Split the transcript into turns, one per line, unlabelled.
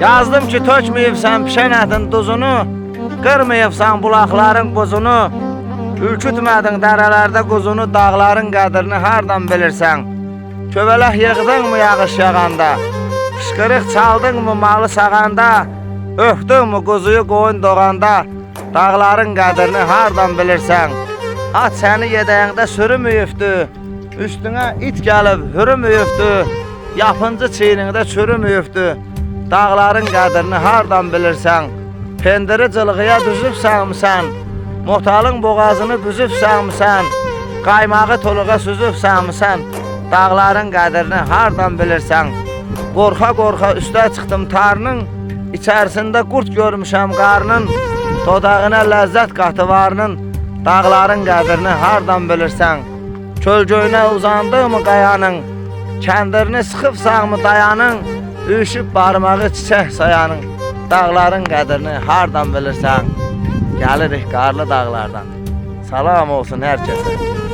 Yazdım ki tökməyibsən pişənətin duzunu, qırmayıbsan bulaqların buzunu, ürkütmədin dərələrdə quzunu, dağların qədrini hardan bilirsən? Köbələk yığdın mı yağış yağanda, qışqırıq çaldın mı malı sağanda, öpdün mü quzuyu qoyun doğanda, dağların qədrini hardan bilirsən? At səni yedəyində sürümüyübdü, üstünə it gəlib hürümüyübdü, yapıncı çiynində çürümüyübdü, dağların qədrini hardan bilirsən? Pendiri cılğıya düzübsənmisən, motalın boğazını büzübsənmisən, qaymağı toluğa süzübsənmisən, dağların qədrini hardan bilirsən? Qorxa-qorxa üstə çıxdım tarının, içərisində qurt görmüşəm qarnın, dodağına ləzzət qatıvarının, dağların qədrini hardan bilirsən? Kölgöyünə uzandığımı qayanın, kəndirini sıxıbsanmı dayanın, üşüb barmağı çiçək sayanın, dağların qədrini hardan bilirsən? Gəlirik qarlı dağlardan. Salam olsun hər kəsə.